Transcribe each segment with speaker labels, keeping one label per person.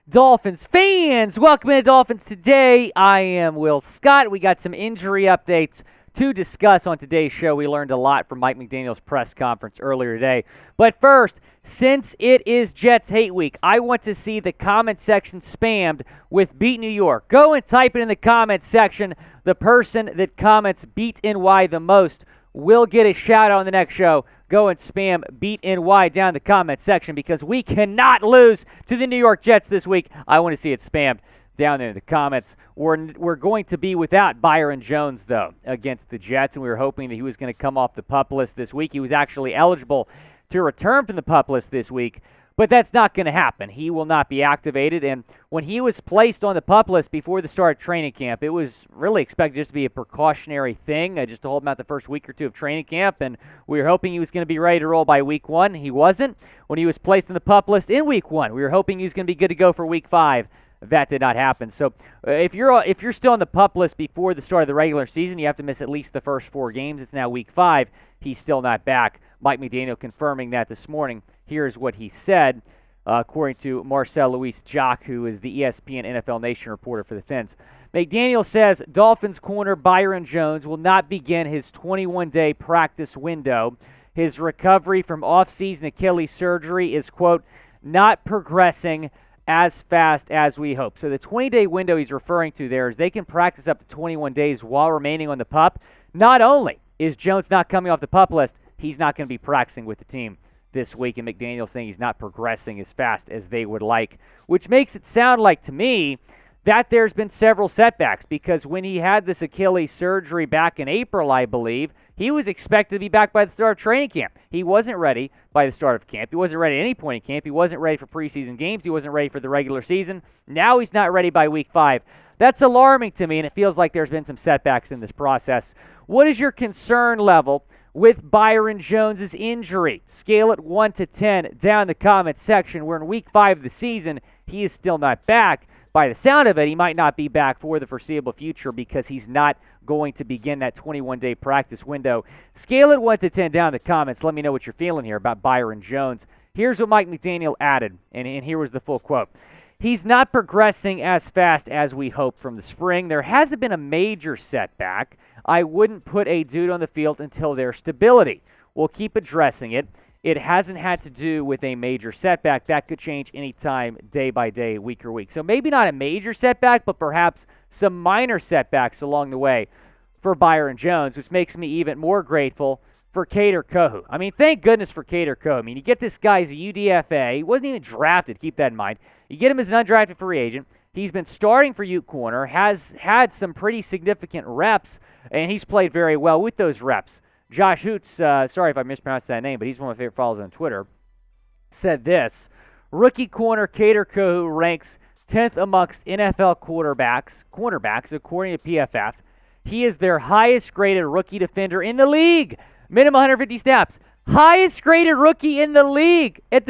Speaker 1: Dolphins fans, welcome to Dolphins Today. I am Will Scott. We got some injury updates to discuss on today's show. We learned a lot from Mike McDaniel's press conference earlier today. But first, since it is Jets Hate Week, I want to see the comment section spammed with Beat New York. Go and type it in the comment section. The person that comments Beat NY the most will get a shout out on the next show. Go and spam Beat NY down in the comment section because we cannot lose to the New York Jets this week. I want to see it spammed down there in the comments. We're going to be without Byron Jones, though, against the Jets, and we were hoping that he was going to come off the PUP list this week. He was actually eligible to return from the PUP list this week, but that's not going to happen. He will not be activated, and when he was placed on the PUP list before the start of training camp, it was really expected just to be a precautionary thing, just to hold him out the first week or two of training camp, and we were hoping he was going to be ready to roll by week 1. He wasn't. When he was placed on the PUP list in week 1, we were hoping he was going to be good to go for week 5. That did not happen. So if you're still on the PUP list before the start of the regular season, you have to miss at least the first 4 games. It's now week 5. He's still not back. Mike McDaniel confirming that this morning. Here's what he said, according to Marcel Louis-Jacques, who is the ESPN NFL Nation reporter for the Fins. McDaniel says Dolphins corner Byron Jones will not begin his 21-day practice window. His recovery from off-season Achilles surgery is, quote, not progressing as fast as we hope. So the 20-day window he's referring to there is they can practice up to 21 days while remaining on the PUP. Not only is Jones not coming off the PUP list, he's not going to be practicing with the team this week, and McDaniel saying he's not progressing as fast as they would like, which makes it sound like to me that there's been several setbacks, because when he had this Achilles surgery back in April, I believe, he was expected to be back by the start of training camp. He wasn't ready by the start of camp. He wasn't ready at any point in camp. He wasn't ready for preseason games. He wasn't ready for the regular season. Now he's not ready by week 5. That's alarming to me, and it feels like there's been some setbacks in this process. What is your concern level with Byron Jones' injury? Scale it 1 to 10 down in the comment section. We're in week 5 of the season. He is still not back. By the sound of it, he might not be back for the foreseeable future because he's not going to begin that 21-day practice window. Scale it 1 to 10 down in the comments. Let me know what you're feeling here about Byron Jones. Here's what Mike McDaniel added, and here was the full quote. He's not progressing as fast as we hoped from the spring. There hasn't been a major setback. I wouldn't put a dude on the field until there's stability. We'll keep addressing it. It hasn't had to do with a major setback. That could change anytime, day by day, week or week. So maybe not a major setback, but perhaps some minor setbacks along the way for Byron Jones, which makes me even more grateful for Kader Kohou. I mean, thank goodness for Kader Kohou. I mean, you get this guy as a UDFA. He wasn't even drafted. Keep that in mind. You get him as an undrafted free agent. He's been starting for Ute Corner, has had some pretty significant reps, and he's played very well with those reps. Josh Hoots, sorry if I mispronounced that name, but he's one of my favorite followers on Twitter, said this: rookie corner Kader Kohou ranks 10th amongst NFL cornerbacks, according to PFF. He is their highest graded rookie defender in the league. Minimum 150 snaps. Highest graded rookie in the league at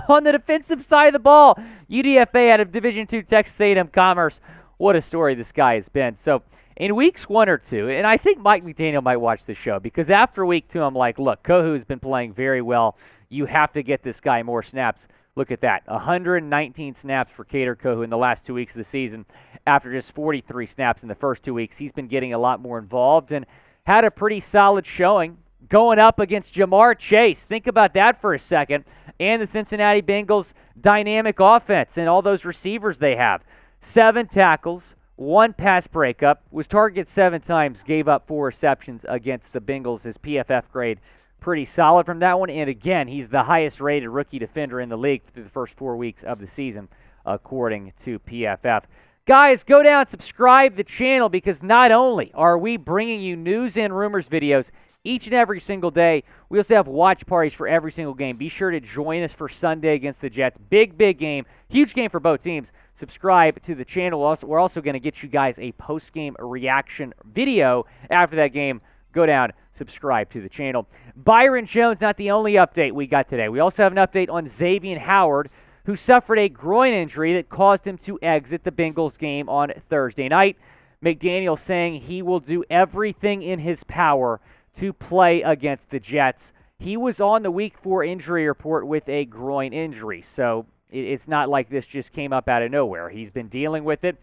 Speaker 1: on the defensive side of the ball. UDFA out of Division II Texas A&M Commerce. What a story this guy has been. So in weeks 1 or 2, and I think Mike McDaniel might watch this show, because after week 2, I'm like, look, Kohou's been playing very well. You have to get this guy more snaps. Look at that. 119 snaps for Kader Kohou in the last 2 weeks of the season after just 43 snaps in the first 2 weeks. He's been getting a lot more involved and had a pretty solid showing going up against Jamar Chase. Think about that for a second. And the Cincinnati Bengals dynamic offense and all those receivers they have. 7 tackles, 1 pass breakup, was targeted 7 times, gave up 4 receptions against the Bengals. His PFF grade pretty solid from that one. And again, he's the highest rated rookie defender in the league through the first 4 weeks of the season, according to PFF. Guys, go down and subscribe to the channel, because not only are we bringing you news and rumors videos each and every single day, we also have watch parties for every single game. Be sure to join us for Sunday against the Jets. Big game. Huge game for both teams. Subscribe to the channel. We're also going to get you guys a post-game reaction video after that game. Go down, subscribe to the channel. Byron Jones, not the only update we got today. We also have an update on Xavien Howard, who suffered a groin injury that caused him to exit the Bengals game on Thursday night. McDaniel saying he will do everything in his power to play against the Jets. he was on the Week 4 injury report with a groin injury, so it's not like this just came up out of nowhere. He's been dealing with it.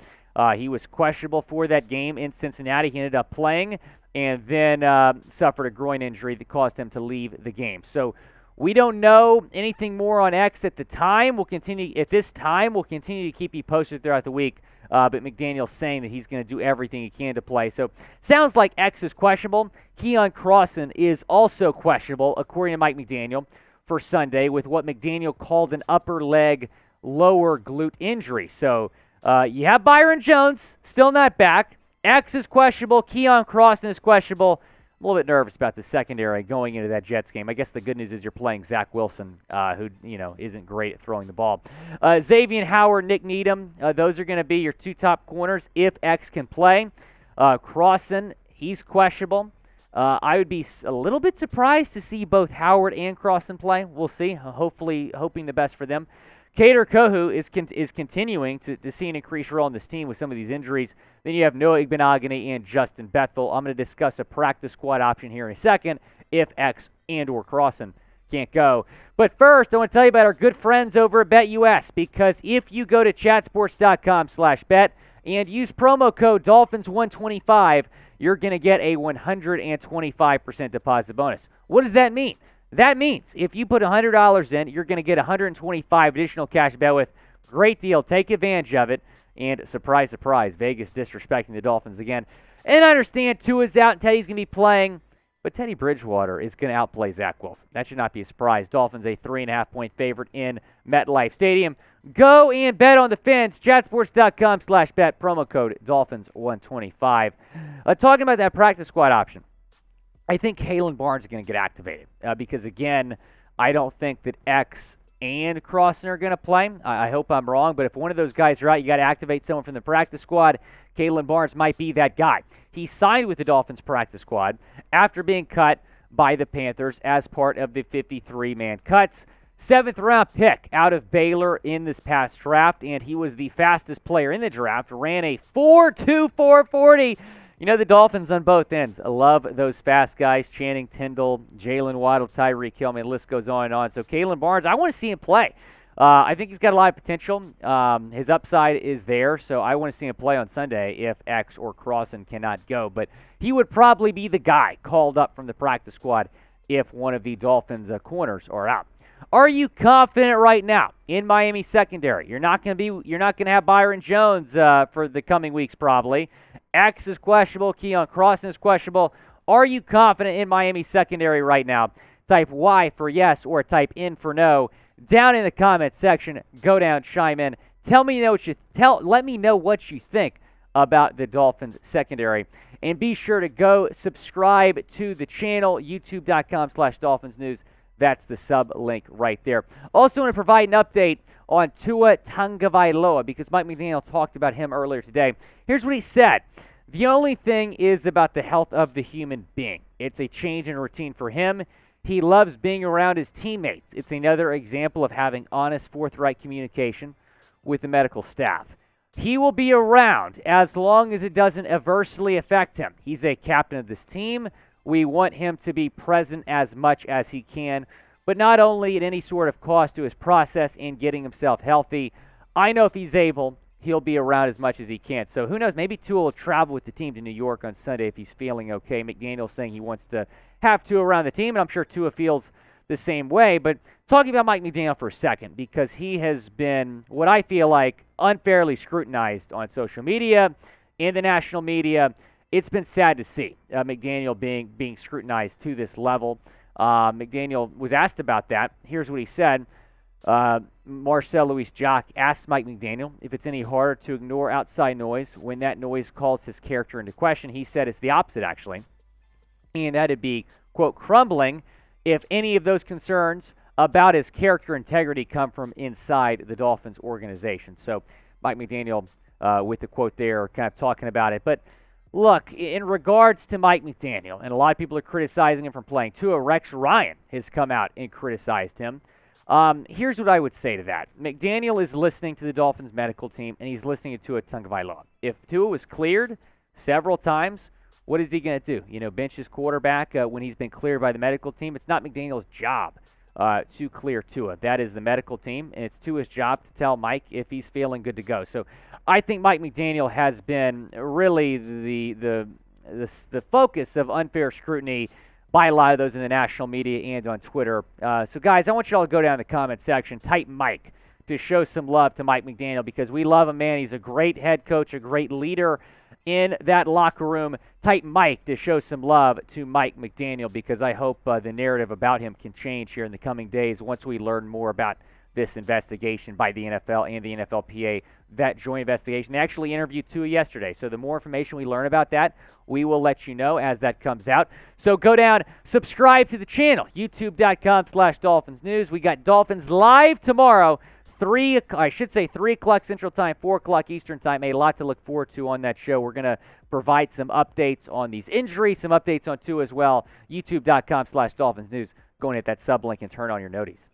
Speaker 1: He was questionable for that game in Cincinnati. He ended up playing and then suffered a groin injury that caused him to leave the game. So we don't know anything more on X at the time. We'll continue to keep you posted throughout the week. But McDaniel's saying that he's going to do everything he can to play. So sounds like X is questionable. Keion Crossen is also questionable, according to Mike McDaniel, for Sunday with what McDaniel called an upper leg lower glute injury. So you have Byron Jones, still not back. X is questionable. Keion Crossen is questionable. I'm a little bit nervous about the secondary going into that Jets game. I guess the good news is you're playing Zach Wilson, who isn't great at throwing the ball. Xavien Howard, Nick Needham, those are going to be your two top corners if X can play. Crossen, he's questionable. I would be a little bit surprised to see both Howard and Crossen play. We'll see. Hopefully, hoping the best for them. Kader Kohou is continuing to see an increased role on this team with some of these injuries. Then you have Noah Igbenogany and Justin Bethel. I'm going to discuss a practice squad option here in a second if X and or Crossen can't go. But first, I want to tell you about our good friends over at BetUS, because if you go to chatsports.com/bet and use promo code Dolphins125, you're going to get a 125% deposit bonus. What does that mean? That means if you put $100 in, you're going to get 125 additional cash to bet with. Great deal. Take advantage of it. And surprise, surprise, Vegas disrespecting the Dolphins again. And I understand Tua's out and Teddy's going to be playing, but Teddy Bridgewater is going to outplay Zach Wilson. That should not be a surprise. Dolphins a 3.5-point favorite in MetLife Stadium. Go and bet on the fence. Chatsports.com/bet. Promo code Dolphins125. Talking about that practice squad option. I think Kalen Barnes is going to get activated because, again, I don't think that X and Crossen are going to play. I hope I'm wrong, but if one of those guys are out, you got to activate someone from the practice squad. Kalen Barnes might be that guy. He signed with the Dolphins practice squad after being cut by the Panthers as part of the 53-man cuts. 7th-round pick out of Baylor in this past draft, and he was the fastest player in the draft, ran a 4.2 4.40. You know, the Dolphins on both ends. I love those fast guys, Channing Tindall, Jalen Waddle, Tyreek Hill. I mean, the list goes on and on. So Kalen Barnes, I want to see him play. I think he's got a lot of potential. His upside is there, so I want to see him play on Sunday if X or Crossen cannot go. But he would probably be the guy called up from the practice squad if one of the Dolphins' corners are out. Are you confident right now in Miami secondary? You're not going to have Byron Jones for the coming weeks probably. X is questionable. Keion Crossen is questionable. Are you confident in Miami secondary right now? Type Y for yes or type N for no. Down in the comments section, go down, chime in. Let me know what you think about the Dolphins secondary. And be sure to go subscribe to the channel, youtube.com/Dolphins News. That's the sub link right there. Also want to provide an update on Tua Tagovailoa because Mike McDaniel talked about him earlier today. Here's what he said. The only thing is about the health of the human being. It's a change in routine for him. He loves being around his teammates. It's another example of having honest, forthright communication with the medical staff. He will be around as long as it doesn't adversely affect him. He's a captain of this team. We want him to be present as much as he can, but not only at any sort of cost to his process in getting himself healthy. I know if he's able, he'll be around as much as he can. So who knows, maybe Tua will travel with the team to New York on Sunday if he's feeling okay. McDaniel's saying he wants to have Tua around the team, and I'm sure Tua feels the same way. But talking about Mike McDaniel for a second, because he has been, what I feel like, unfairly scrutinized on social media, in the national media. It's been sad to see McDaniel being scrutinized to this level. McDaniel was asked about that. Here's what he said. Marcel Louis-Jacques asked Mike McDaniel if it's any harder to ignore outside noise when that noise calls his character into question. He said it's the opposite, actually. And that'd be, quote, crumbling if any of those concerns about his character integrity come from inside the Dolphins organization. So Mike McDaniel, with the quote there, kind of talking about it. But look, in regards to Mike McDaniel, and a lot of people are criticizing him for playing Tua, Rex Ryan has come out and criticized him. Here's what I would say to that. McDaniel is listening to the Dolphins medical team, and he's listening to Tua Tagovailoa. If Tua was cleared several times, what is he going to do? Bench his quarterback when he's been cleared by the medical team? It's not McDaniel's job to clear Tua. That is the medical team, and it's Tua's job to tell Mike if he's feeling good to go. So I think Mike McDaniel has been really the focus of unfair scrutiny by a lot of those in the national media and on Twitter. So, guys, I want you all to go down in the comment section, type Mike, to show some love to Mike McDaniel, because we love him, man. He's a great head coach, a great leader in that locker room. Type Mike to show some love to Mike McDaniel, because I hope the narrative about him can change here in the coming days once we learn more about this investigation by the NFL and the NFLPA, that joint investigation. They actually interviewed Tua yesterday, so the more information we learn about that, we will let you know as that comes out. So go down, subscribe to the channel, youtube.com/Dolphins News. We got Dolphins live tomorrow, 3 o'clock Central Time, 4 o'clock Eastern Time. A lot to look forward to on that show. We're going to provide some updates on these injuries, some updates on Tua as well. youtube.com/Dolphins News. Go and hit that sub link and turn on your noties.